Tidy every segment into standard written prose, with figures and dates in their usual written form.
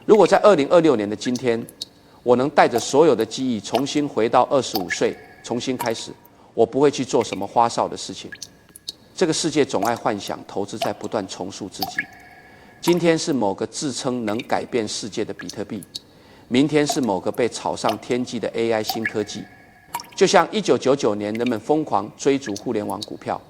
如果在2026年的今天，我能带着所有的记忆重新回到25岁，重新开始，我不会去做什么花哨的事情。这个世界总爱幻想投资在不断重塑自己。今天是某个自称能改变世界的比特币，明天是某个被炒上天际的 AI 新科技。就像1999年人们疯狂追逐互联网股票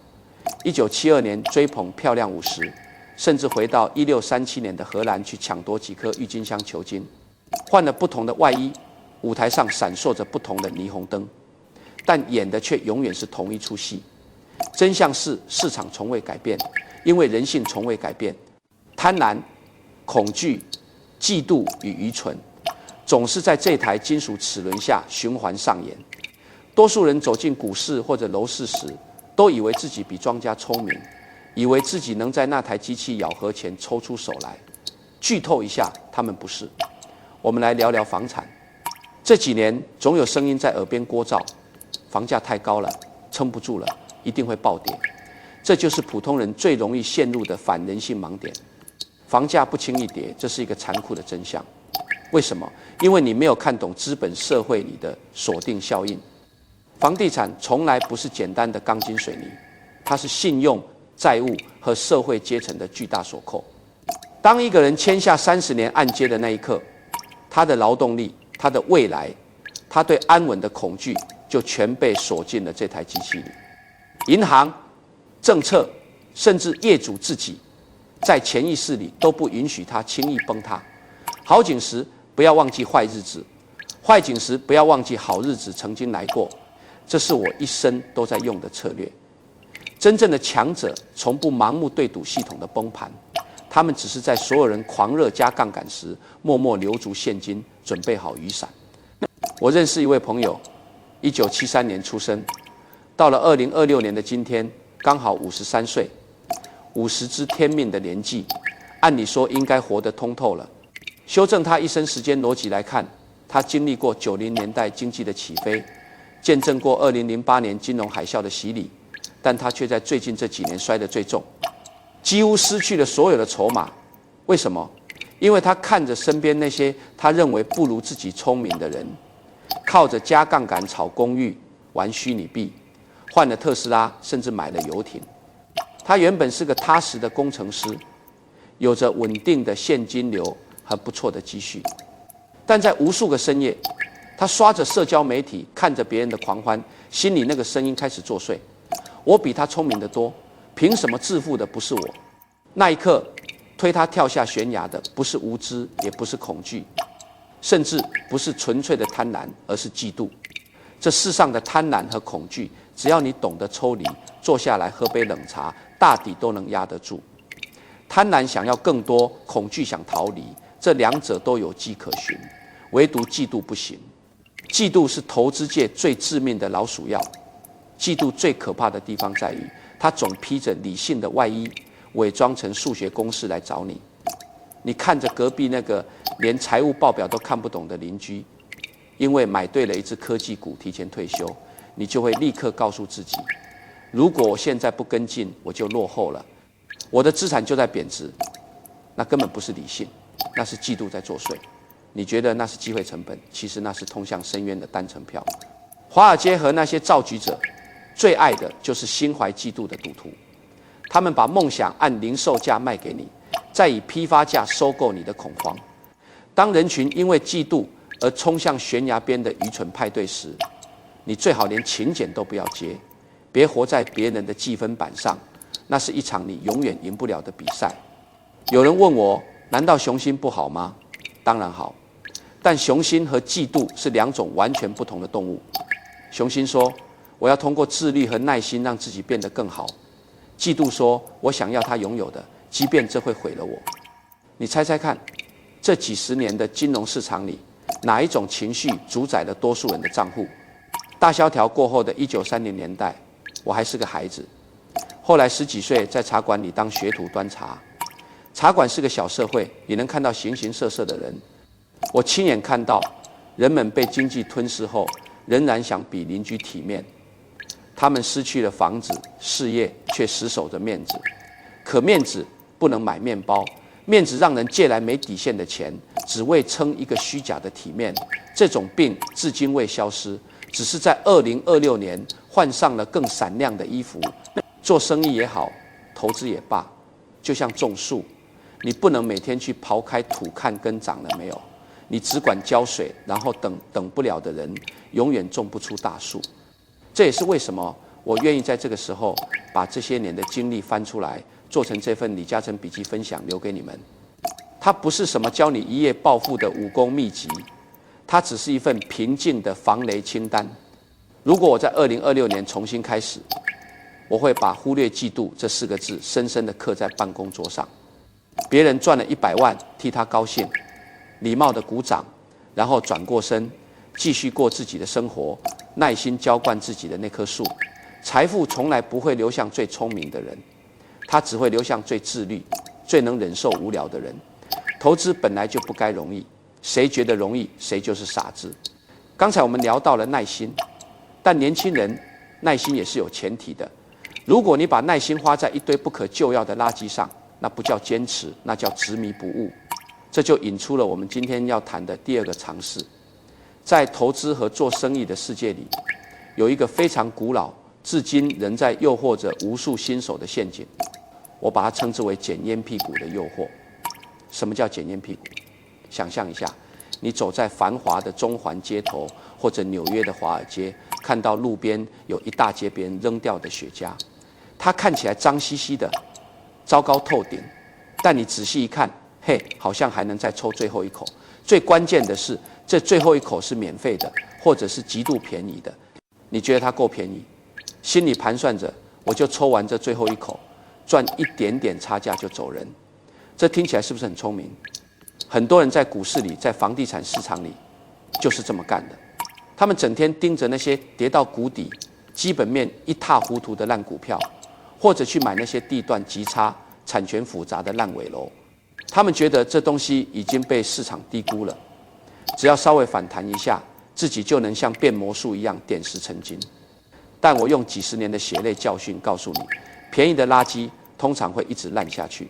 ，1972年追捧漂亮50，甚至回到1637年的荷兰去抢夺几颗郁金香球茎。换了不同的外衣，舞台上闪烁着不同的霓虹灯，但演的却永远是同一出戏。真相是市场从未改变，因为人性从未改变。贪婪、恐惧、嫉妒与愚蠢，总是在这台金属齿轮下循环上演。多数人走进股市或者楼市时，都以为自己比庄家聪明，以为自己能在那台机器咬合前抽出手来。剧透一下，他们不是。我们来聊聊房产。这几年总有声音在耳边聒噪，房价太高了，撑不住了，一定会暴跌。这就是普通人最容易陷入的反人性盲点。房价不轻易跌，这是一个残酷的真相。为什么？因为你没有看懂资本社会里的锁定效应。房地产从来不是简单的钢筋水泥，它是信用、债务和社会阶层的巨大锁扣。当一个人签下30年按揭的那一刻，他的劳动力、他的未来、他对安稳的恐惧，就全被锁进了这台机器里。银行、政策，甚至业主自己，在潜意识里都不允许他轻易崩塌。好景时不要忘记坏日子，坏景时不要忘记好日子曾经来过。这是我一生都在用的策略。真正的强者从不盲目对赌系统的崩盘，他们只是在所有人狂热加杠杆时，默默留足现金，准备好雨伞。我认识一位朋友，1973年出生，到了2026年的今天，刚好53岁，50之天命的年纪，按理说应该活得通透了。修正他一生时间逻辑来看，他经历过90年代经济的起飞，见证过2008年金融海啸的洗礼，但他却在最近这几年摔得最重，几乎失去了所有的筹码。为什么？因为他看着身边那些他认为不如自己聪明的人，靠着加杠杆炒公寓、玩虚拟币，换了特斯拉，甚至买了游艇。他原本是个踏实的工程师，有着稳定的现金流和不错的积蓄，但在无数个深夜，他刷着社交媒体，看着别人的狂欢，心里那个声音开始作祟：我比他聪明得多，凭什么致富的不是我？那一刻，推他跳下悬崖的不是无知，也不是恐惧，甚至不是纯粹的贪婪，而是嫉妒。这世上的贪婪和恐惧，只要你懂得抽离，坐下来喝杯冷茶，大抵都能压得住。贪婪想要更多，恐惧想逃离，这两者都有迹可循，唯独嫉妒不行。嫉妒是投资界最致命的老鼠药。嫉妒最可怕的地方在于，它总披着理性的外衣，伪装成数学公式来找你。你看着隔壁那个连财务报表都看不懂的邻居，因为买对了一只科技股提前退休，你就会立刻告诉自己：如果我现在不跟进，我就落后了，我的资产就在贬值。那根本不是理性，那是嫉妒在作祟。你觉得那是机会成本，其实那是通向深渊的单程票。华尔街和那些造局者最爱的就是心怀嫉妒的赌徒，他们把梦想按零售价卖给你，再以批发价收购你的恐慌。当人群因为嫉妒而冲向悬崖边的愚蠢派对时，你最好连请柬都不要接，别活在别人的计分板上，那是一场你永远赢不了的比赛。有人问我，难道雄心不好吗？当然好，但雄心和嫉妒是两种完全不同的动物。雄心说，我要通过自律和耐心让自己变得更好。嫉妒说，我想要他拥有的，即便这会毁了我。你猜猜看，这几十年的金融市场里，哪一种情绪主宰了多数人的账户？大萧条过后的1930年代，我还是个孩子，后来10几岁在茶馆里当学徒端茶。茶馆是个小社会，你能看到形形色色的人。我亲眼看到人们被经济吞噬后，仍然想比邻居体面。他们失去了房子、事业，却死守着面子。可面子不能买面包，面子让人借来没底线的钱，只为撑一个虚假的体面，这种病至今未消失，只是在2026年换上了更闪亮的衣服。做生意也好，投资也罢，就像种树，你不能每天去刨开土看根长了没有，你只管浇水，然后等不了的人，永远种不出大树。这也是为什么我愿意在这个时候把这些年的经历翻出来，做成这份李嘉诚笔记分享留给你们。它不是什么教你一夜暴富的武功秘籍，它只是一份平静的防雷清单。如果我在2026年重新开始，我会把忽略嫉妒这4个字深深地刻在办公桌上。别人赚了100万，替他高兴，礼貌的鼓掌，然后转过身，继续过自己的生活，耐心浇灌自己的那棵树。财富从来不会流向最聪明的人，它只会流向最自律、最能忍受无聊的人。投资本来就不该容易，谁觉得容易，谁就是傻子。刚才我们聊到了耐心，但年轻人耐心也是有前提的。如果你把耐心花在一堆不可救药的垃圾上，那不叫坚持，那叫执迷不悟。这就引出了我们今天要谈的第2个常识。在投资和做生意的世界里，有一个非常古老，至今仍在诱惑着无数新手的陷阱，我把它称之为捡烟屁股的诱惑。什么叫捡烟屁股？想象一下，你走在繁华的中环街头，或者纽约的华尔街，看到路边有一大街别人扔掉的雪茄，它看起来脏兮兮的，糟糕透顶，但你仔细一看，嘿，好像还能再抽最后一口。最关键的是，这最后一口是免费的，或者是极度便宜的。你觉得它够便宜，心里盘算着，我就抽完这最后一口，赚一点点差价就走人。这听起来是不是很聪明？很多人在股市里，在房地产市场里，就是这么干的。他们整天盯着那些跌到谷底、基本面一塌糊涂的烂股票，或者去买那些地段极差、产权复杂的烂尾楼。他们觉得这东西已经被市场低估了，只要稍微反弹一下，自己就能像变魔术一样点石成金。但我用几十年的血泪教训告诉你，便宜的垃圾通常会一直烂下去。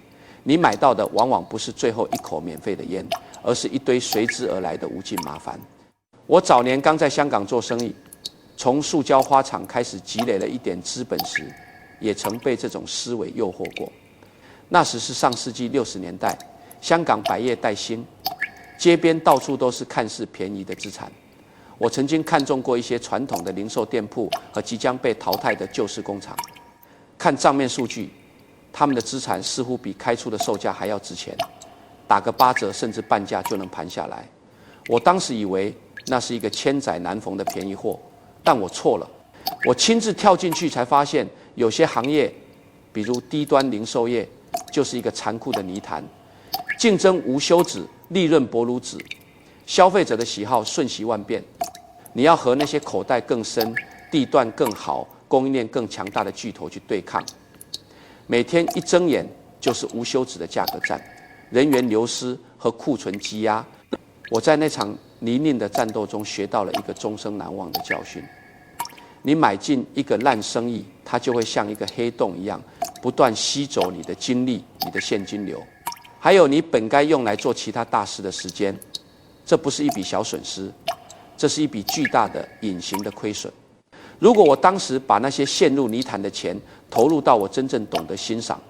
你买到的往往不是最后一口免费的烟，而是一堆随之而来的无尽麻烦。我早年刚在香港做生意，从塑胶花厂开始积累了一点资本时，也曾被这种思维诱惑过。那时是上世纪60年代，香港百业待兴，街边到处都是看似便宜的资产。我曾经看中过一些传统的零售店铺和即将被淘汰的旧式工厂，看账面数据，他们的资产似乎比开出的售价还要值钱，打个8折甚至半价就能盘下来。我当时以为那是一个千载难逢的便宜货，但我错了。我亲自跳进去才发现，有些行业，比如低端零售业，就是一个残酷的泥潭，竞争无休止，利润薄如纸，消费者的喜好瞬息万变。你要和那些口袋更深、地段更好、供应链更强大的巨头去对抗。每天一睁眼就是无休止的价格战，人员流失和库存积压。我在那场泥泞的战斗中学到了一个终生难忘的教训：你买进一个烂生意，它就会像一个黑洞一样，不断吸走你的精力、你的现金流，还有你本该用来做其他大事的时间。这不是一笔小损失，这是一笔巨大的隐形的亏损。如果我当时把那些陷入泥潭的钱投入到我真正懂得欣赏、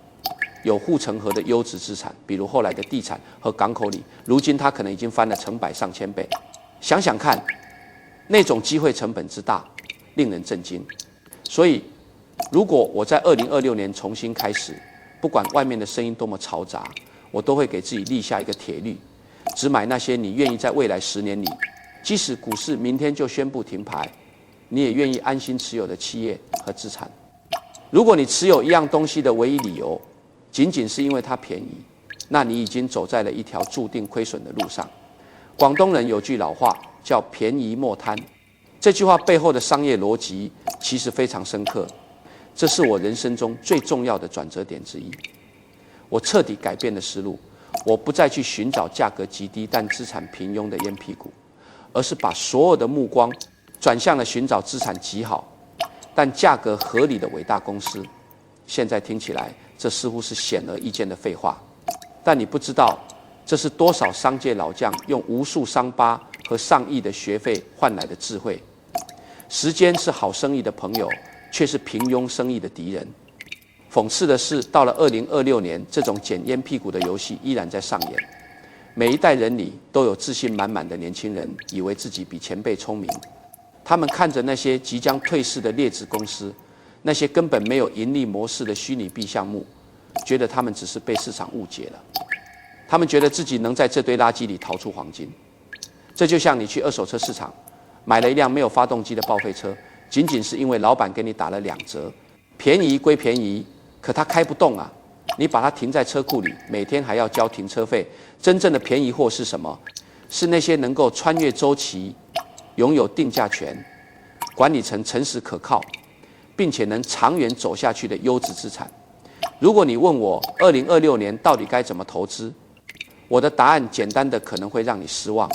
有护城河的优质资产，比如后来的地产和港口里，如今它可能已经翻了成百上千倍。想想看，那种机会成本之大，令人震惊。所以，如果我在2026年重新开始，不管外面的声音多么嘈杂，我都会给自己立下一个铁律：只买那些你愿意在未来10年里，即使股市明天就宣布停牌，你也愿意安心持有的企业和资产。如果你持有一样东西的唯一理由仅仅是因为它便宜，那你已经走在了一条注定亏损的路上。广东人有句老话叫便宜莫贪，这句话背后的商业逻辑其实非常深刻，这是我人生中最重要的转折点之一。我彻底改变了思路，我不再去寻找价格极低但资产平庸的烟屁股，而是把所有的目光转向了寻找资产极好但价格合理的伟大公司。现在听起来，这似乎是显而易见的废话，但你不知道，这是多少商界老将用无数伤疤和上亿的学费换来的智慧。时间是好生意的朋友，却是平庸生意的敌人。讽刺的是，到了2026年，这种捡烟屁股的游戏依然在上演。每一代人里都有自信满满的年轻人，以为自己比前辈聪明。他们看着那些即将退市的劣质公司，那些根本没有盈利模式的虚拟币项目，觉得他们只是被市场误解了。他们觉得自己能在这堆垃圾里淘出黄金。这就像你去二手车市场买了一辆没有发动机的报废车，仅仅是因为老板给你打了2折，便宜归便宜，可它开不动啊！你把它停在车库里，每天还要交停车费。真正的便宜货是什么？是那些能够穿越周期、拥有定价权、管理层诚实可靠，并且能长远走下去的优质资产。如果你问我2026年到底该怎么投资，我的答案简单的可能会让你失望。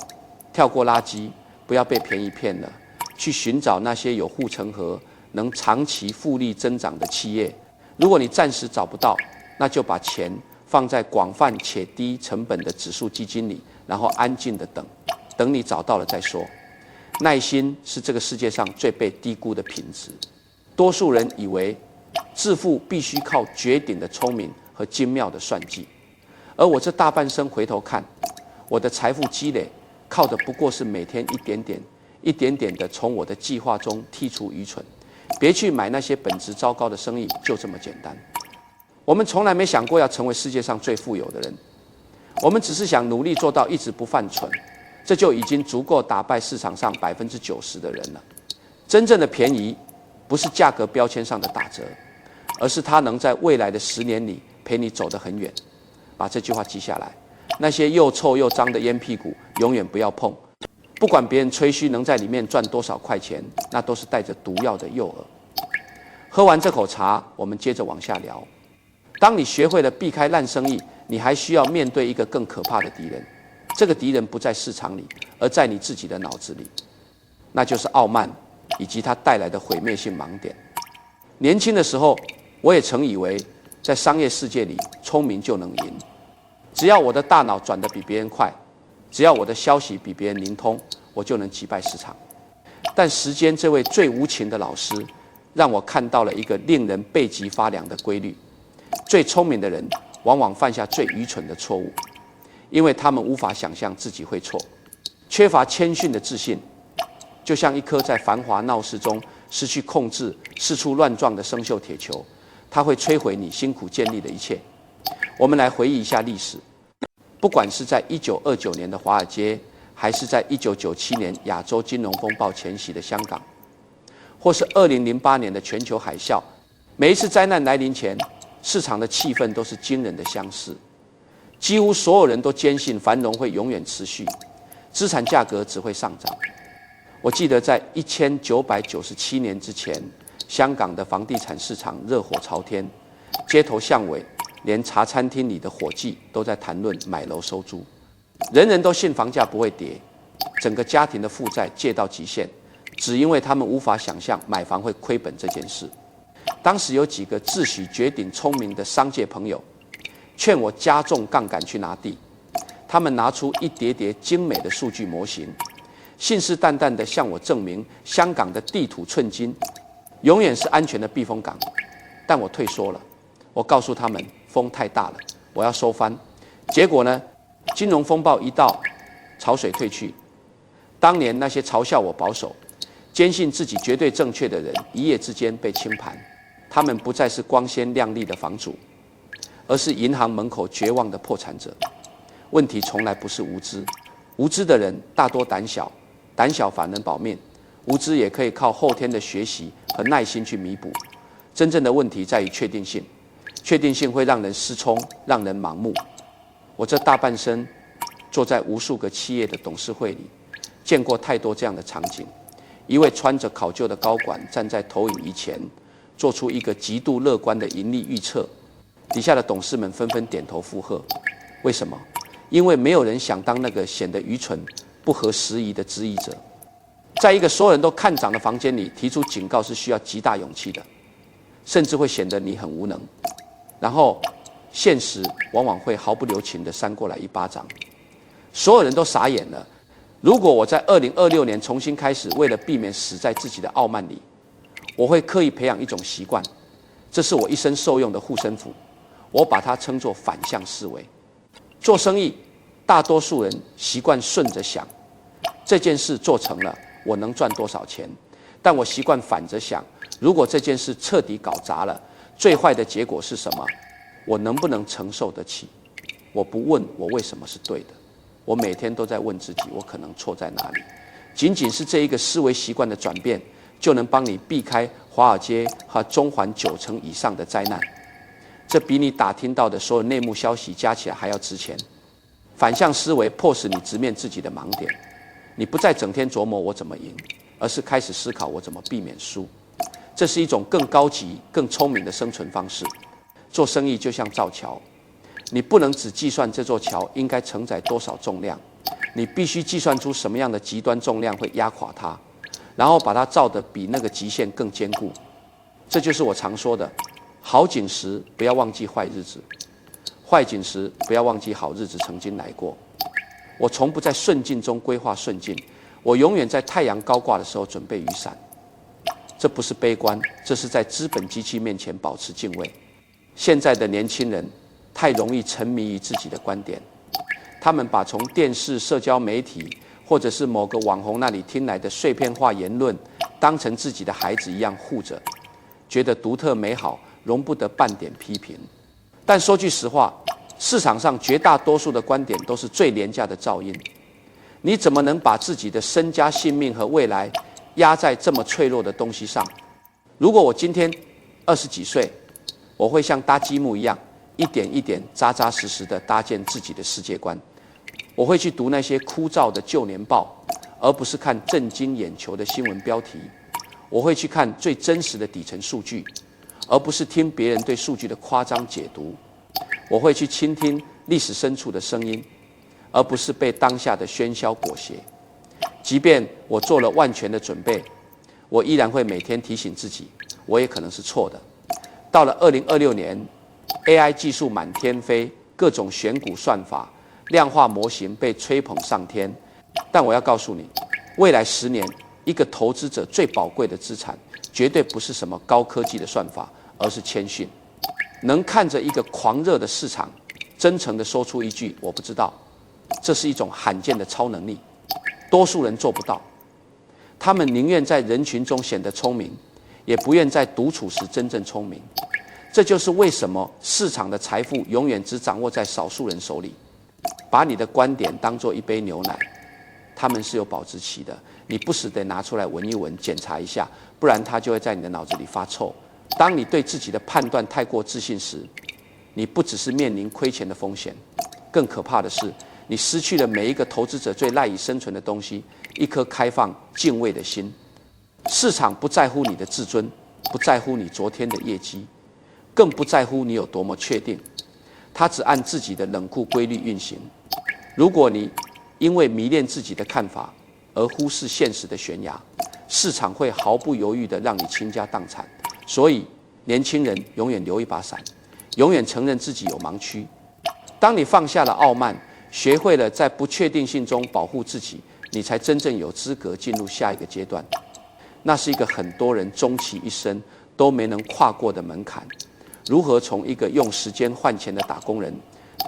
跳过垃圾，不要被便宜骗了，去寻找那些有护城河、能长期复利增长的企业。如果你暂时找不到，那就把钱放在广泛且低成本的指数基金里，然后安静的等，等你找到了再说。耐心是这个世界上最被低估的品质。多数人以为致富必须靠绝顶的聪明和精妙的算计，而我这大半生回头看，我的财富积累靠的不过是每天一点点、一点点的从我的计划中剔除愚蠢。别去买那些本质糟糕的生意，就这么简单。我们从来没想过要成为世界上最富有的人，我们只是想努力做到一直不犯蠢，这就已经足够打败市场上90%的人了。真正的便宜不是价格标签上的打折，而是它能在未来的10年里陪你走得很远。把这句话记下来，那些又臭又脏的烟屁股永远不要碰。不管别人吹嘘能在里面赚多少块钱，那都是带着毒药的诱饵。喝完这口茶，我们接着往下聊。当你学会了避开烂生意，你还需要面对一个更可怕的敌人。这个敌人不在市场里，而在你自己的脑子里，那就是傲慢以及它带来的毁灭性盲点。年轻的时候，我也曾以为在商业世界里，聪明就能赢。只要我的大脑转得比别人快，只要我的消息比别人灵通，我就能击败市场。但时间这位最无情的老师，让我看到了一个令人背脊发凉的规律：最聪明的人往往犯下最愚蠢的错误，因为他们无法想象自己会错，缺乏谦逊的自信，就像一颗在繁华闹市中失去控制、四处乱撞的生锈铁球，它会摧毁你辛苦建立的一切。我们来回忆一下历史，不管是在1929年的华尔街，还是在1997年亚洲金融风暴前夕的香港，或是2008年的全球海啸，每一次灾难来临前，市场的气氛都是惊人的相似。几乎所有人都坚信繁荣会永远持续，资产价格只会上涨。我记得在1997年之前，香港的房地产市场热火朝天，街头巷尾，连茶餐厅里的伙计都在谈论买楼收租，人人都信房价不会跌，整个家庭的负债借到极限，只因为他们无法想象买房会亏本这件事。当时有几个自诩绝顶聪明的商界朋友，劝我加重杠杆去拿地。他们拿出一叠叠精美的数据模型，信誓旦旦地向我证明香港的地土寸金永远是安全的避风港。但我退缩了，我告诉他们风太大了，我要收帆。结果呢，金融风暴一到，潮水退去。当年那些嘲笑我保守、坚信自己绝对正确的人，一夜之间被清盘。他们不再是光鲜亮丽的房主，而是银行门口绝望的破产者。问题从来不是无知，无知的人大多胆小，胆小反能保命。无知也可以靠后天的学习和耐心去弥补。真正的问题在于确定性，确定性会让人失聪，让人盲目。我这大半生坐在无数个企业的董事会里，见过太多这样的场景。一位穿着考究的高管站在投影仪前，做出一个极度乐观的盈利预测，底下的董事们纷纷点头附和。为什么？因为没有人想当那个显得愚蠢、不合时宜的质疑者。在一个所有人都看涨的房间里提出警告是需要极大勇气的，甚至会显得你很无能。然后现实往往会毫不留情地扇过来一巴掌。所有人都傻眼了。如果我在2026年重新开始，为了避免死在自己的傲慢里，我会刻意培养一种习惯，这是我一生受用的护身符，我把它称作反向思维。做生意，大多数人习惯顺着想，这件事做成了，我能赚多少钱？但我习惯反着想，如果这件事彻底搞砸了，最坏的结果是什么？我能不能承受得起？我不问我为什么是对的，我每天都在问自己，我可能错在哪里？仅仅是这一个思维习惯的转变，就能帮你避开华尔街和中环90%以上的灾难。这比你打听到的所有内幕消息加起来还要值钱。反向思维迫使你直面自己的盲点，你不再整天琢磨我怎么赢，而是开始思考我怎么避免输。这是一种更高级、更聪明的生存方式。做生意就像造桥，你不能只计算这座桥应该承载多少重量，你必须计算出什么样的极端重量会压垮它，然后把它造得比那个极限更坚固。这就是我常说的，好景时不要忘记坏日子，坏景时不要忘记好日子曾经来过。我从不在顺境中规划顺境，我永远在太阳高挂的时候准备雨伞。这不是悲观，这是在资本机器面前保持敬畏。现在的年轻人太容易沉迷于自己的观点，他们把从电视、社交媒体或者是某个网红那里听来的碎片化言论当成自己的孩子一样护着，觉得独特美好，容不得半点批评。但说句实话，市场上绝大多数的观点都是最廉价的噪音。你怎么能把自己的身家性命和未来压在这么脆弱的东西上？如果我今天20几岁，我会像搭积木一样，一点一点扎扎实实地搭建自己的世界观。我会去读那些枯燥的旧年报，而不是看震惊眼球的新闻标题。我会去看最真实的底层数据，而不是听别人对数据的夸张解读。我会去倾听历史深处的声音，而不是被当下的喧嚣裹挟。即便我做了万全的准备，我依然会每天提醒自己，我也可能是错的。到了2026年 ，AI 技术满天飞，各种选股算法、量化模型被吹捧上天。但我要告诉你，未来10年，一个投资者最宝贵的资产，绝对不是什么高科技的算法，而是谦逊。能看着一个狂热的市场，真诚地说出一句“我不知道”，这是一种罕见的超能力，多数人做不到。他们宁愿在人群中显得聪明，也不愿在独处时真正聪明。这就是为什么市场的财富永远只掌握在少数人手里。把你的观点当作一杯牛奶，他们是有保质期的，你不时得拿出来闻一闻，检查一下，不然它就会在你的脑子里发臭。当你对自己的判断太过自信时，你不只是面临亏钱的风险，更可怕的是，你失去了每一个投资者最赖以生存的东西——一颗开放、敬畏的心。市场不在乎你的自尊，不在乎你昨天的业绩，更不在乎你有多么确定，它只按自己的冷酷规律运行。如果你因为迷恋自己的看法而忽视现实的悬崖，市场会毫不犹豫地让你倾家荡产。所以，年轻人永远留一把伞，永远承认自己有盲区。当你放下了傲慢，学会了在不确定性中保护自己，你才真正有资格进入下一个阶段。那是一个很多人终其一生都没能跨过的门槛。如何从一个用时间换钱的打工人，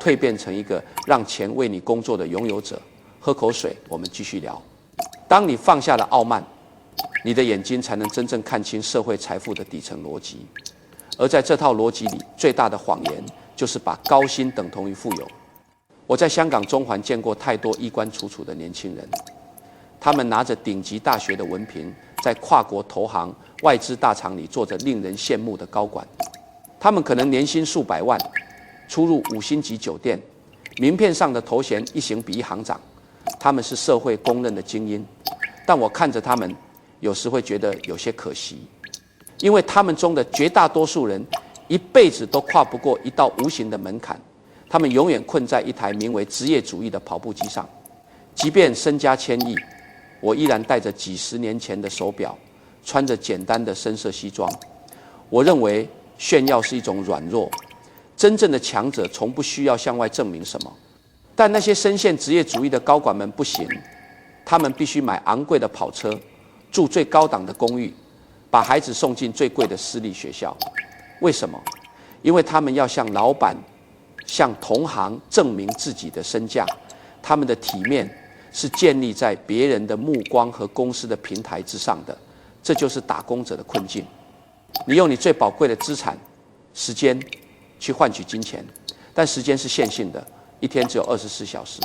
蜕变成一个让钱为你工作的拥有者？喝口水，我们继续聊。当你放下了傲慢，你的眼睛才能真正看清社会财富的底层逻辑。而在这套逻辑里，最大的谎言就是把高薪等同于富有。我在香港中环见过太多衣冠楚楚的年轻人，他们拿着顶级大学的文凭，在跨国投行、外资大厂里做着令人羡慕的高管。他们可能年薪数百万，出入5星级酒店，名片上的头衔一行比一行长。他们是社会公认的精英，但我看着他们，有时会觉得有些可惜，因为他们中的绝大多数人一辈子都跨不过一道无形的门槛，他们永远困在一台名为职业主义的跑步机上。即便身家千亿，我依然戴着几十年前的手表，穿着简单的深色西装。我认为炫耀是一种软弱，真正的强者从不需要向外证明什么。但那些深陷职业主义的高管们不行，他们必须买昂贵的跑车，住最高档的公寓，把孩子送进最贵的私立学校。为什么？因为他们要向老板、向同行证明自己的身价，他们的体面是建立在别人的目光和公司的平台之上的。这就是打工者的困境。你用你最宝贵的资产时间去换取金钱，但时间是线性的，一天只有24小时。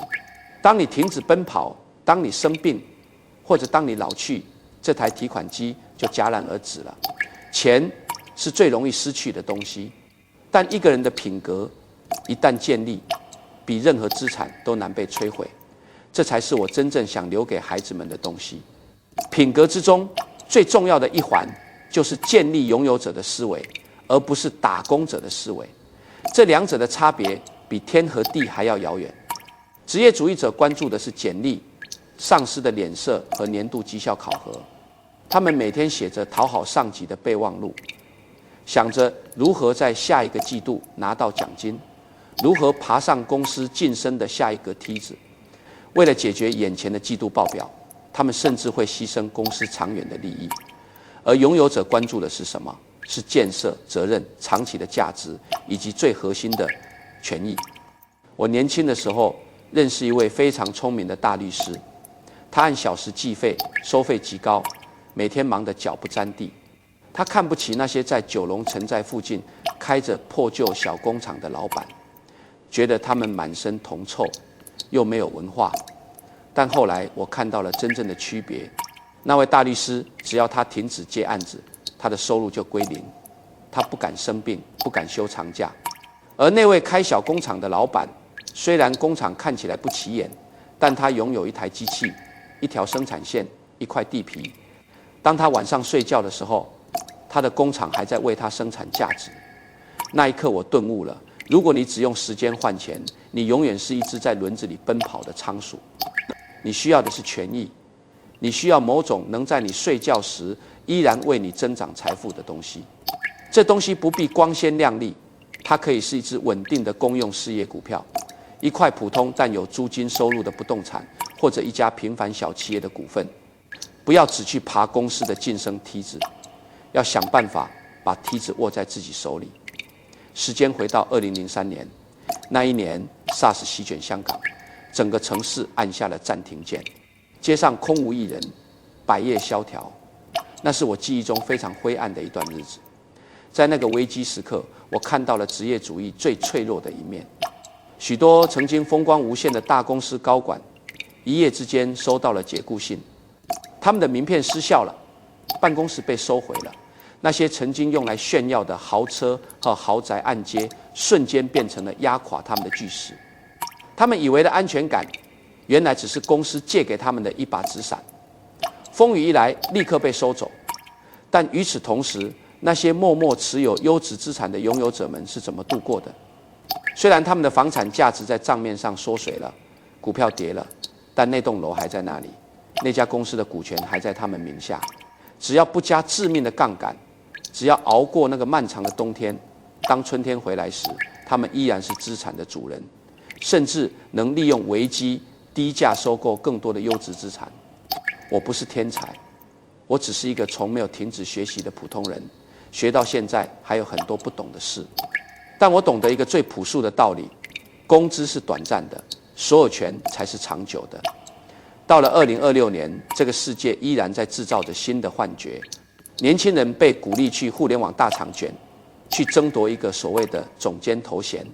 当你停止奔跑，当你生病，或者当你老去，这台提款机就戛然而止了。钱是最容易失去的东西，但一个人的品格一旦建立，比任何资产都难被摧毁。这才是我真正想留给孩子们的东西。品格之中最重要的一环，就是建立拥有者的思维，而不是打工者的思维。这两者的差别比天和地还要遥远。职业主义者关注的是简历、上司的脸色和年度绩效考核，他们每天写着讨好上级的备忘录，想着如何在下一个季度拿到奖金，如何爬上公司晋升的下一个梯子。为了解决眼前的季度报表，他们甚至会牺牲公司长远的利益。而拥有者关注的是什么？是建设、责任、长期的价值，以及最核心的权益。我年轻的时候认识一位非常聪明的大律师，他按小时计费，收费极高，每天忙得脚不沾地。他看不起那些在九龙城寨附近开着破旧小工厂的老板，觉得他们满身铜臭，又没有文化。但后来我看到了真正的区别。那位大律师，只要他停止接案子，他的收入就归零，他不敢生病，不敢休长假。而那位开小工厂的老板，虽然工厂看起来不起眼，但他拥有一台机器、一条生产线、一块地皮。当他晚上睡觉的时候，他的工厂还在为他生产价值。那一刻我顿悟了，如果你只用时间换钱，你永远是一只在轮子里奔跑的仓鼠。你需要的是权益，你需要某种能在你睡觉时依然为你增长财富的东西。这东西不必光鲜亮丽，它可以是一只稳定的公用事业股票，一块普通但有租金收入的不动产，或者一家平凡小企业的股份。不要只去爬公司的晋升梯子，要想办法把梯子握在自己手里。时间回到2003年，那一年 SARS 席卷香港，整个城市按下了暂停键，街上空无一人，百业萧条。那是我记忆中非常灰暗的一段日子。在那个危机时刻，我看到了职业主义最脆弱的一面。许多曾经风光无限的大公司高管，一夜之间收到了解雇信，他们的名片失效了，办公室被收回了。那些曾经用来炫耀的豪车和豪宅按揭，瞬间变成了压垮他们的巨石。他们以为的安全感，原来只是公司借给他们的一把纸伞。风雨一来，立刻被收走。但与此同时，那些默默持有优质资产的拥有者们是怎么度过的？虽然他们的房产价值在账面上缩水了，股票跌了，但那栋楼还在那里，那家公司的股权还在他们名下。只要不加致命的杠杆，只要熬过那个漫长的冬天，当春天回来时，他们依然是资产的主人，甚至能利用危机低价收购更多的优质资产。我不是天才，我只是一个从没有停止学习的普通人，学到现在还有很多不懂的事。但我懂得一个最朴素的道理：工资是短暂的，所有权才是长久的。到了2026年，这个世界依然在制造着新的幻觉。年轻人被鼓励去互联网大厂卷，去争夺一个所谓的总监头衔。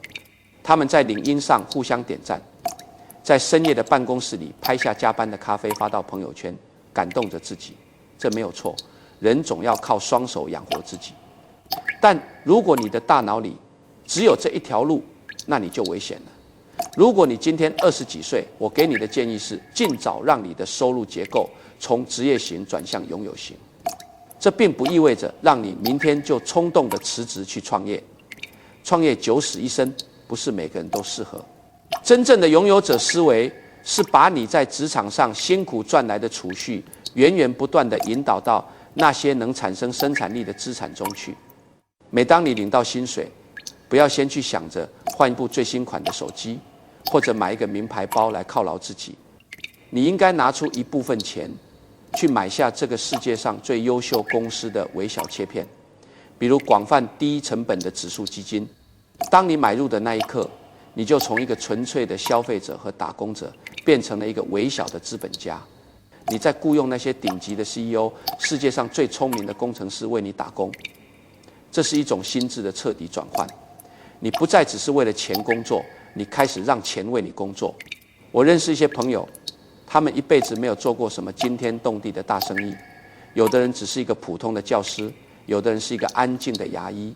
他们在领英上互相点赞，在深夜的办公室里拍下加班的咖啡发到朋友圈，感动着自己。这没有错，人总要靠双手养活自己。但如果你的大脑里只有这一条路，那你就危险了。如果你今天20几岁，我给你的建议是尽早让你的收入结构从职业型转向拥有型。这并不意味着让你明天就冲动的辞职去创业。创业九死一生，不是每个人都适合。真正的拥有者思维是把你在职场上辛苦赚来的储蓄，源源不断地引导到那些能产生生产力的资产中去。每当你领到薪水，不要先去想着换一部最新款的手机，或者买一个名牌包来犒劳自己。你应该拿出一部分钱，去买下这个世界上最优秀公司的微小切片，比如广泛低成本的指数基金。当你买入的那一刻，你就从一个纯粹的消费者和打工者，变成了一个微小的资本家。你在雇佣那些顶级的 CEO， 世界上最聪明的工程师为你打工。这是一种心智的彻底转换。你不再只是为了钱工作，你开始让钱为你工作。我认识一些朋友，他们一辈子没有做过什么惊天动地的大生意，有的人只是一个普通的教师，有的人是一个安静的牙医，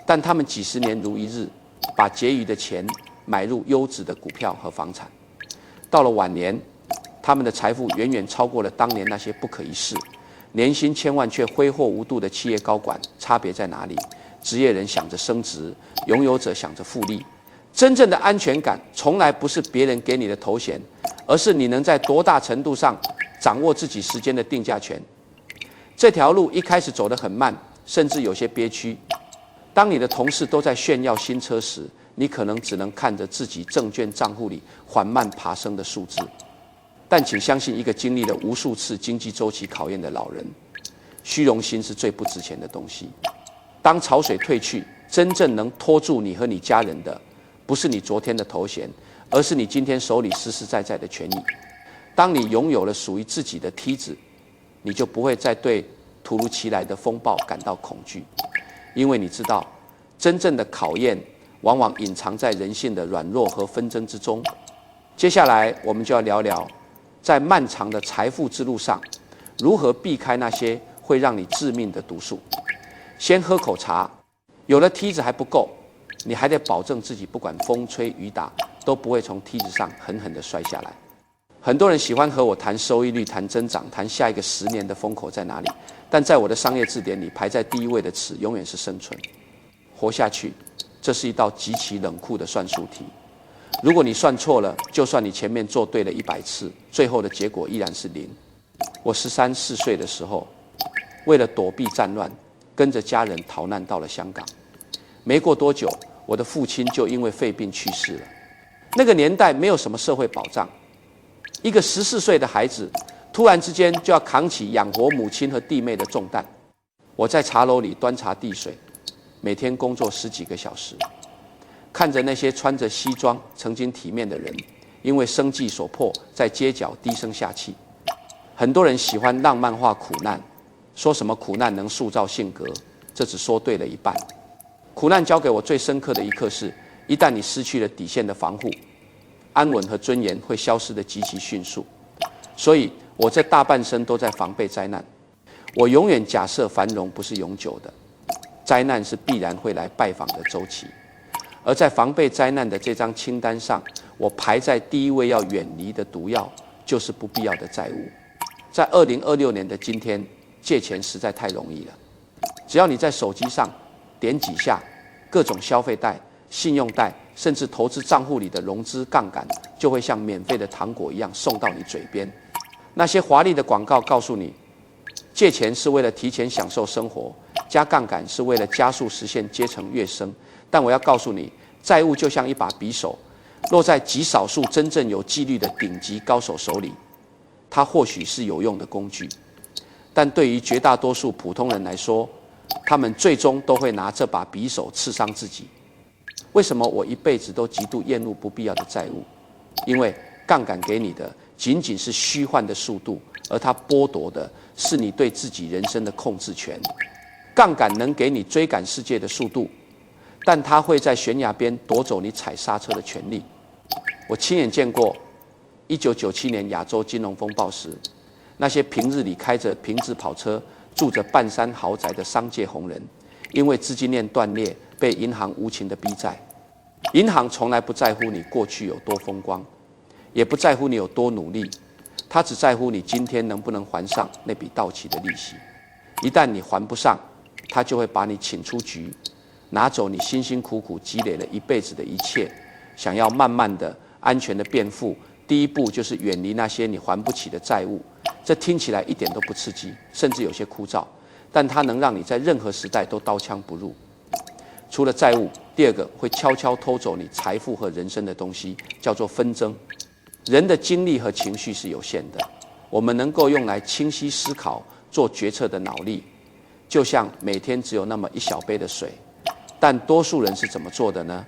但他们几十年如一日，把结余的钱买入优质的股票和房产。到了晚年，他们的财富远远超过了当年那些不可一世、年薪千万却挥霍无度的企业高管。差别在哪里？职业人想着升职，拥有者想着复利。真正的安全感从来不是别人给你的头衔，而是你能在多大程度上掌握自己时间的定价权。这条路一开始走得很慢，甚至有些憋屈。当你的同事都在炫耀新车时，你可能只能看着自己证券账户里缓慢爬升的数字。但请相信，一个经历了无数次经济周期考验的老人，虚荣心是最不值钱的东西。当潮水退去，真正能拖住你和你家人的，不是你昨天的头衔，而是你今天手里实实在在的权益。当你拥有了属于自己的梯子，你就不会再对突如其来的风暴感到恐惧，因为你知道，真正的考验往往隐藏在人性的软弱和纷争之中。接下来，我们就要聊聊，在漫长的财富之路上，如何避开那些会让你致命的毒素。先喝口茶，有了梯子还不够，你还得保证自己不管风吹雨打，都不会从梯子上狠狠地摔下来。很多人喜欢和我谈收益率、谈增长、谈下一个10年的风口在哪里，但在我的商业字典里排在第一位的词永远是生存。活下去，这是一道极其冷酷的算术题。如果你算错了，就算你前面做对了100次，最后的结果依然是0。我13、14岁的时候，为了躲避战乱，跟着家人逃难到了香港。没过多久，我的父亲就因为肺病去世了。那个年代没有什么社会保障，一个14岁的孩子突然之间就要扛起养活母亲和弟妹的重担。我在茶楼里端茶递水，每天工作10几个小时，看着那些穿着西装、曾经体面的人，因为生计所迫，在街角低声下气。很多人喜欢浪漫化苦难，说什么苦难能塑造性格，这只说对了一半。苦难教给我最深刻的一课是，一旦你失去了底线的防护，安稳和尊严会消失得极其迅速。所以我这大半生都在防备灾难。我永远假设繁荣不是永久的，灾难是必然会来拜访的周期。而在防备灾难的这张清单上，我排在第一位要远离的毒药就是不必要的债务。在2026年的今天，借钱实在太容易了。只要你在手机上点几下，各种消费贷、信用贷，甚至投资账户里的融资杠杆，就会像免费的糖果一样送到你嘴边。那些华丽的广告告诉你，借钱是为了提前享受生活，加杠杆是为了加速实现阶层跃升。但我要告诉你，债务就像一把匕首，落在极少数真正有纪律的顶级高手手里，它或许是有用的工具，但对于绝大多数普通人来说，他们最终都会拿这把匕首刺伤自己。为什么我一辈子都极度厌恶不必要的债务？因为杠杆给你的仅仅是虚幻的速度，而它剥夺的是你对自己人生的控制权。杠杆能给你追赶世界的速度，但它会在悬崖边夺走你踩刹车的权利。我亲眼见过1997年亚洲金融风暴时，那些平日里开着平质跑车、住着半山豪宅的商界红人，因为资金链断裂，被银行无情的逼债。银行从来不在乎你过去有多风光，也不在乎你有多努力，他只在乎你今天能不能还上那笔到期的利息。一旦你还不上，他就会把你请出局，拿走你辛辛苦苦积累了一辈子的一切。想要慢慢的、安全的变富，第一步就是远离那些你还不起的债务。这听起来一点都不刺激，甚至有些枯燥，但它能让你在任何时代都刀枪不入。除了债务，第二个会悄悄偷走你财富和人生的东西，叫做纷争。人的精力和情绪是有限的，我们能够用来清晰思考、做决策的脑力，就像每天只有那么一小杯的水。但多数人是怎么做的呢？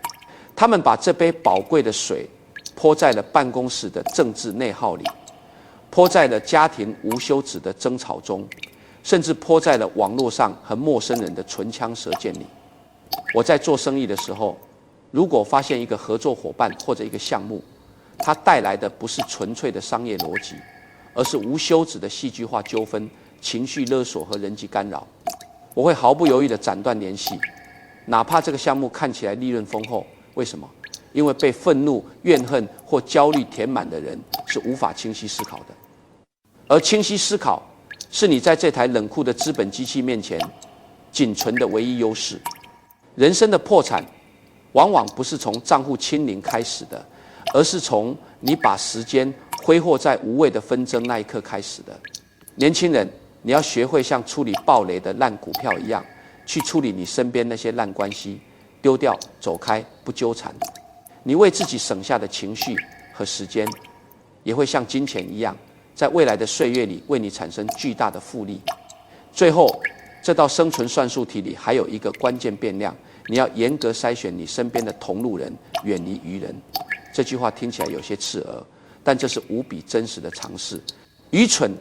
他们把这杯宝贵的水泼在了办公室的政治内耗里，泼在了家庭无休止的争吵中，甚至泼在了网络上和陌生人的唇枪舌剑里。我在做生意的时候，如果发现一个合作伙伴或者一个项目，它带来的不是纯粹的商业逻辑，而是无休止的戏剧化纠纷、情绪勒索和人际干扰，我会毫不犹豫地斩断联系，哪怕这个项目看起来利润丰厚。为什么？因为被愤怒、怨恨或焦虑填满的人是无法清晰思考的，而清晰思考是你在这台冷酷的资本机器面前仅存的唯一优势。人生的破产往往不是从账户清零开始的，而是从你把时间挥霍在无谓的纷争那一刻开始的。年轻人，你要学会像处理暴雷的烂股票一样，去处理你身边那些烂关系，丢掉、走开，不纠缠。你为自己省下的情绪和时间，也会像金钱一样，在未来的岁月里为你产生巨大的复利。最后，这道生存算术题里还有一个关键变量，你要严格筛选你身边的同路人，远离愚人。这句话听起来有些刺耳，但这是无比真实的尝试。愚蠢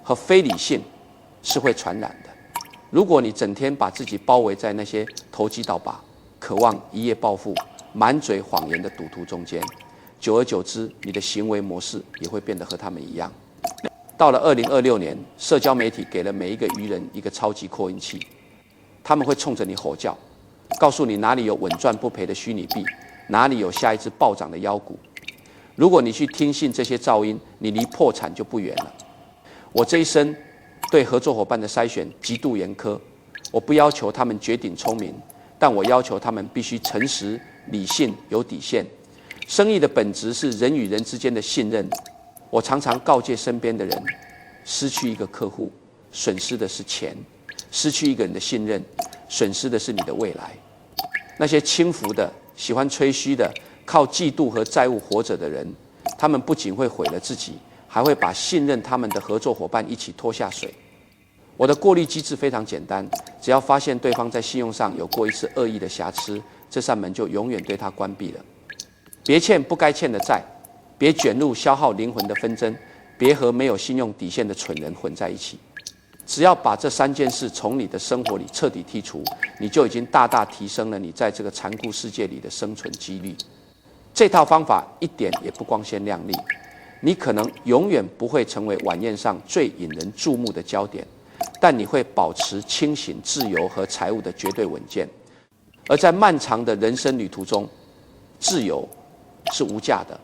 和非理性是会传染的。如果你整天把自己包围在那些投机倒把、渴望一夜暴富、满嘴谎言的赌徒中间，久而久之，你的行为模式也会变得和他们一样。到了2026年，社交媒体给了每一个愚人一个超级扩音器，他们会冲着你吼叫，告诉你哪里有稳赚不赔的虚拟币，哪里有下一只暴涨的妖股。如果你去听信这些噪音，你离破产就不远了。我这一生对合作伙伴的筛选极度严苛，我不要求他们绝顶聪明，但我要求他们必须诚实、理性、有底线。生意的本质是人与人之间的信任。我常常告诫身边的人，失去一个客户，损失的是钱；失去一个人的信任，损失的是你的未来。那些轻浮的、喜欢吹嘘的、靠嫉妒和债务活着的人，他们不仅会毁了自己，还会把信任他们的合作伙伴一起拖下水。我的过滤机制非常简单，只要发现对方在信用上有过一次恶意的瑕疵，这扇门就永远对他关闭了。别欠不该欠的债，别卷入消耗灵魂的纷争，别和没有信用底线的蠢人混在一起。只要把这3件事从你的生活里彻底剔除，你就已经大大提升了你在这个残酷世界里的生存几率。这套方法一点也不光鲜亮丽，你可能永远不会成为晚宴上最引人注目的焦点，但你会保持清醒、自由和财务的绝对稳健。而在漫长的人生旅途中，自由是无价的。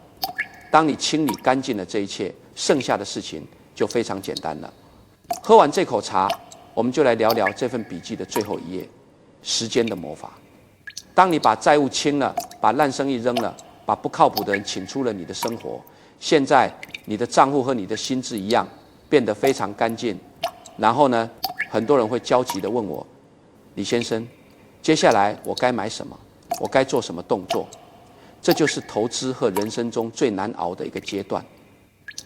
当你清理干净了这一切，剩下的事情就非常简单了。喝完这口茶，我们就来聊聊这份笔记的最后一页：时间的魔法。当你把债务清了，把烂生意扔了，把不靠谱的人请出了你的生活，现在你的账户和你的心智一样变得非常干净。然后呢，很多人会焦急地问我：李先生，接下来我该买什么？我该做什么动作？这就是投资和人生中最难熬的一个阶段。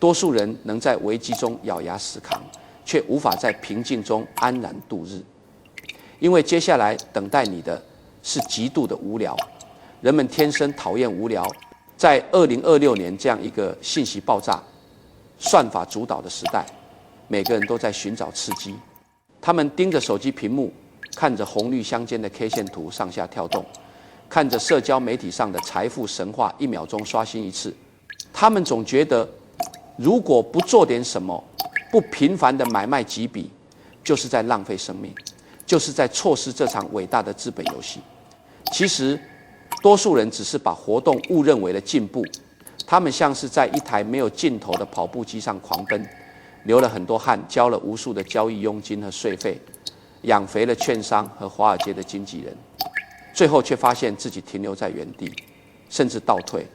多数人能在危机中咬牙死扛，却无法在平静中安然度日，因为接下来等待你的是极度的无聊。人们天生讨厌无聊，在2026年这样一个信息爆炸、算法主导的时代，每个人都在寻找刺激。他们盯着手机屏幕，看着红绿相间的 K 线图上下跳动，看着社交媒体上的财富神话1秒钟刷新一次。他们总觉得，如果不做点什么，不频繁的买卖几笔，就是在浪费生命，就是在错失这场伟大的资本游戏。其实，多数人只是把活动误认为了进步，他们像是在一台没有尽头的跑步机上狂奔，流了很多汗，交了无数的交易佣金和税费，养肥了券商和华尔街的经纪人，最后却发现自己停留在原地，甚至倒退。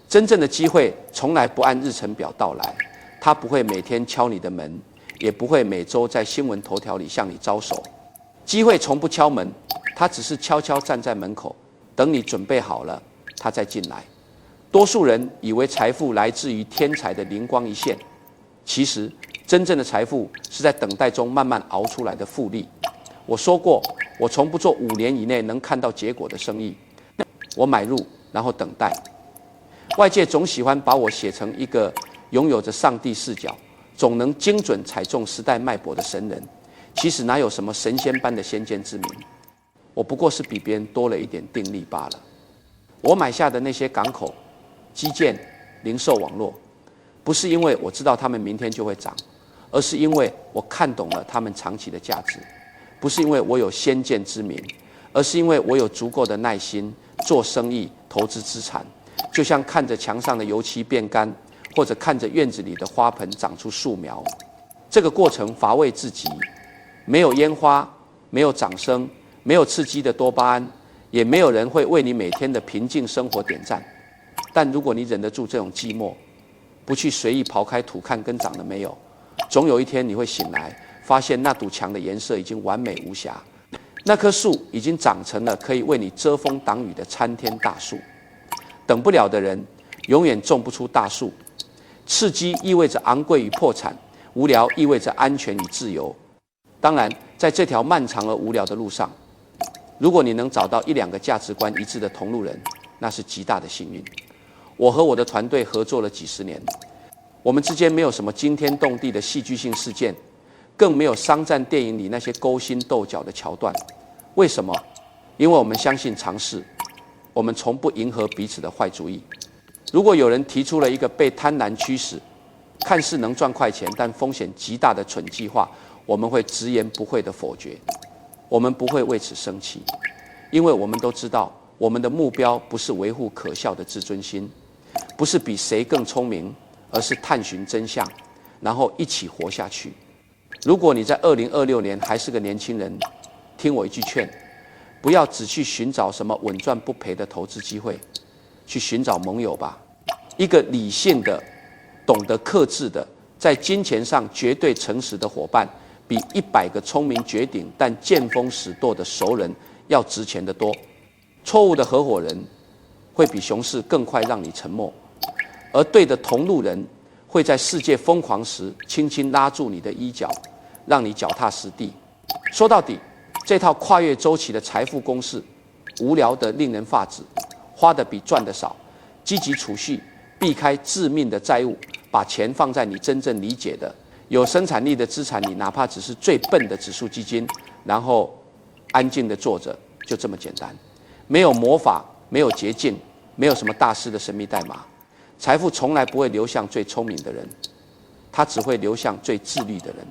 真正的机会从来不按日程表到来，它不会每天敲你的门，也不会每周在新闻头条里向你招手。机会从不敲门，它只是悄悄站在门口，等你准备好了，它再进来。多数人以为财富来自于天才的灵光一现，其实真正的财富是在等待中慢慢熬出来的复利。我说过，我从不做5年以内能看到结果的生意。我买入，然后等待。外界总喜欢把我写成一个拥有着上帝视角，总能精准踩中时代脉搏的神人。其实哪有什么神仙般的先见之明？我不过是比别人多了一点定力罢了。我买下的那些港口、基建、零售网络，不是因为我知道他们明天就会涨，而是因为我看懂了他们长期的价值。不是因为我有先见之明，而是因为我有足够的耐心做生意、投资资产。就像看着墙上的油漆变干，或者看着院子里的花盆长出树苗，这个过程乏味至极，没有烟花，没有掌声，没有刺激的多巴胺，也没有人会为你每天的平静生活点赞。但如果你忍得住这种寂寞，不去随意刨开土看根长了没有，总有一天你会醒来，发现那堵墙的颜色已经完美无瑕，那棵树已经长成了可以为你遮风挡雨的参天大树。等不了的人永远种不出大树。刺激意味着昂贵与破产，无聊意味着安全与自由。当然，在这条漫长而无聊的路上，如果你能找到1、2个价值观一致的同路人，那是极大的幸运。我和我的团队合作了几十年，我们之间没有什么惊天动地的戏剧性事件，更没有商战电影里那些勾心斗角的桥段。为什么？因为我们相信尝试，我们从不迎合彼此的坏主意。如果有人提出了一个被贪婪驱使、看似能赚快钱但风险极大的蠢计划，我们会直言不讳地否决。我们不会为此生气，因为我们都知道，我们的目标不是维护可笑的自尊心，不是比谁更聪明，而是探寻真相，然后一起活下去。如果你在2026年还是个年轻人，听我一句劝，不要只去寻找什么稳赚不赔的投资机会，去寻找盟友吧。一个理性的、懂得克制的，在金钱上绝对诚实的伙伴，比100个聪明绝顶但见风使舵的熟人要值钱得多。错误的合伙人会比熊市更快让你沉默，而对的同路人会在世界疯狂时轻轻拉住你的衣角，让你脚踏实地。说到底，这套跨越周期的财富公式无聊得令人发指，花的比赚的少，积极储蓄，避开致命的债务，把钱放在你真正理解的有生产力的资产里，哪怕只是最笨的指数基金，然后安静地坐着，就这么简单。没有魔法，没有捷径，没有什么大师的神秘代码。财富从来不会流向最聪明的人，它只会流向最自律的人。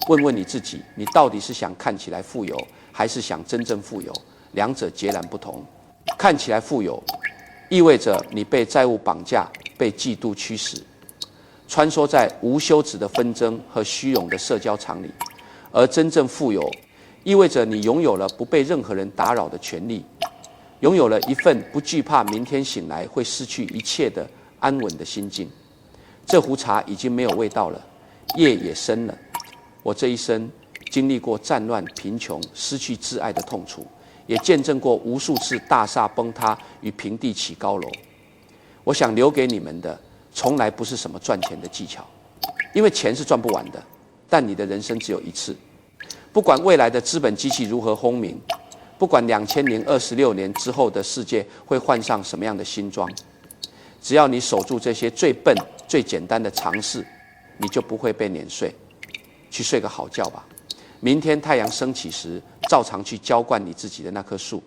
问问你自己，你到底是想看起来富有，还是想真正富有？两者截然不同。看起来富有，意味着你被债务绑架，被嫉妒驱使，穿梭在无休止的纷争和虚荣的社交场里；而真正富有，意味着你拥有了不被任何人打扰的权利，拥有了一份不惧怕明天醒来会失去一切的安稳的心境。这壶茶已经没有味道了，夜也深了。我这一生经历过战乱、贫穷、失去挚爱的痛楚，也见证过无数次大厦崩塌与平地起高楼。我想留给你们的，从来不是什么赚钱的技巧，因为钱是赚不完的，但你的人生只有一次。不管未来的资本机器如何轰鸣，不管2026年之后的世界会换上什么样的新装，只要你守住这些最笨、最简单的常识，你就不会被碾碎。去睡个好觉吧，明天太阳升起时，照常去浇灌你自己的那棵树。